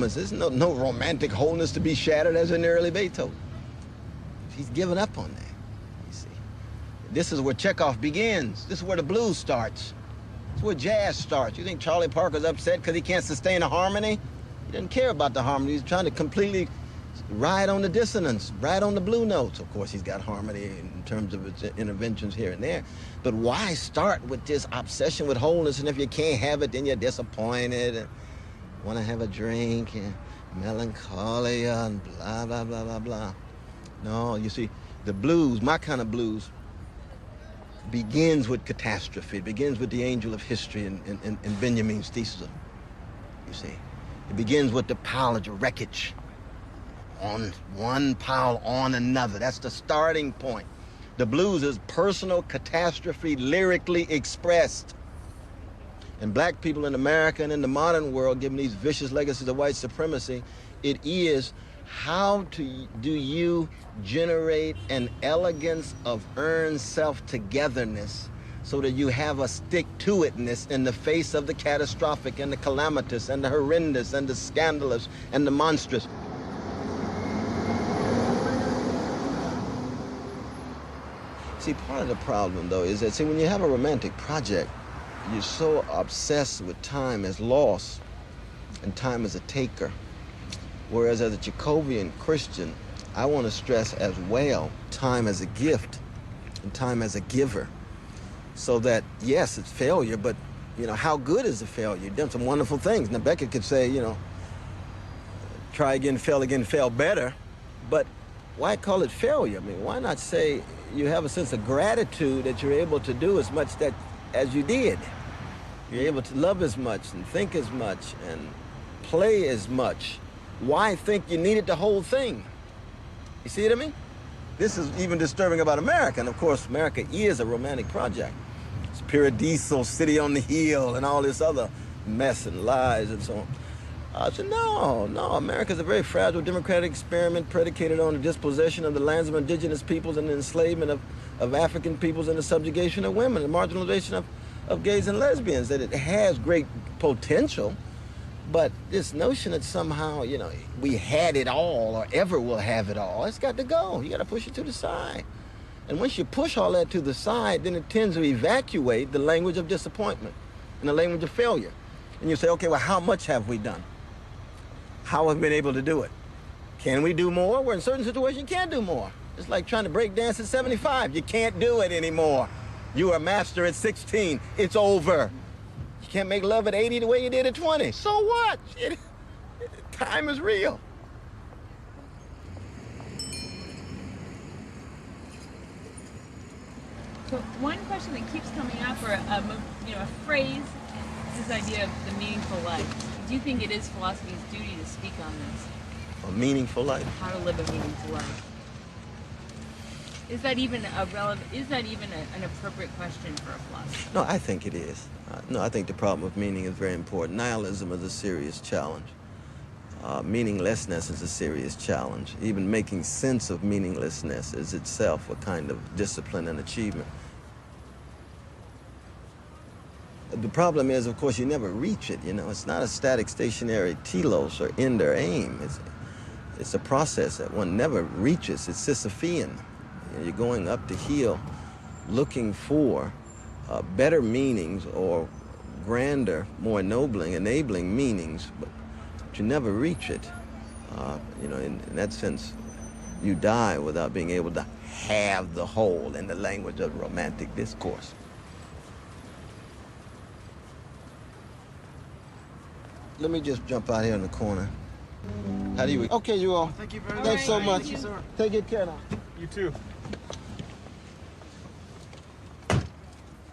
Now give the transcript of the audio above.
There's no romantic wholeness to be shattered as in the early Beethoven. He's given up on that, you see. This is where Chekhov begins. This is where the blues starts. This is where jazz starts. You think Charlie Parker's upset because he can't sustain a harmony? He doesn't care about the harmony. He's trying to completely ride on the dissonance, ride on the blue notes. Of course, he's got harmony in terms of its interventions here and there. But why start with this obsession with wholeness? And if you can't have it, then you're disappointed and want to have a drink and melancholia and blah, blah, blah, blah, blah. No, you see, the blues, my kind of blues, begins with catastrophe. It begins with the angel of history in Benjamin's thesis. You see, it begins with the pile of wreckage on one pile on another. That's the starting point. The blues is personal catastrophe lyrically expressed. And black people in America and in the modern world, given these vicious legacies of white supremacy, it is how do you generate an elegance of earned self-togetherness so that you have a stick-to-itness in the face of the catastrophic and the calamitous and the horrendous and the scandalous and the monstrous. See, part of the problem, though, is that, see, when you have a romantic project, you're so obsessed with time as loss and time as a taker. Whereas as a Jacobian Christian, I want to stress as well time as a gift and time as a giver. So that, yes, it's failure, but, you know, how good is the failure? You've done some wonderful things. Now, Beckett could say, you know, try again, fail better. But why call it failure? I mean, why not say you have a sense of gratitude that you're able to do as much as you did? You're able to love as much and think as much and play as much. Why think you needed the whole thing? You see what I mean? This is even disturbing about America. And of course, America is a romantic project. It's Paradiso, City on the Hill, and all this other mess and lies and so on. I said, no, America's a very fragile democratic experiment predicated on the dispossession of the lands of indigenous peoples and the enslavement of African peoples and the subjugation of women, the marginalization of gays and lesbians, that it has great potential. But this notion that somehow, you know, we had it all or ever will have it all, it's got to go. You got to push it to the side. And once you push all that to the side, then it tends to evacuate the language of disappointment and the language of failure. And you say, okay, well, how much have we done? How have we been able to do it? Can we do more? Well, in certain situations, you can't do more. It's like trying to break dance at 75. You can't do it anymore. You were a master at 16. It's over. You can't make love at 80 the way you did at 20. So what? Time is real. So one question that keeps coming up, or a phrase, is this idea of the meaningful life. Do you think it is philosophy's duty to speak on this? A meaningful life. How to live a meaningful life. Is that even an appropriate question for a philosopher? No, I think it is. No, I think the problem of meaning is very important. Nihilism is a serious challenge. Meaninglessness is a serious challenge. Even making sense of meaninglessness is itself a kind of discipline and achievement. The problem is, of course, you never reach it, you know. It's not a static, stationary telos or end or aim. It's a process that one never reaches. It's Sisyphean. You know, you're going up the hill looking for better meanings or grander, more enabling meanings, but you never reach it. You know, in that sense, you die without being able to have the whole in the language of romantic discourse. Let me just jump out here in the corner. How do you? Okay, you all. Thank you very much. Thanks so much. Thank you, sir. Take good care now. You too.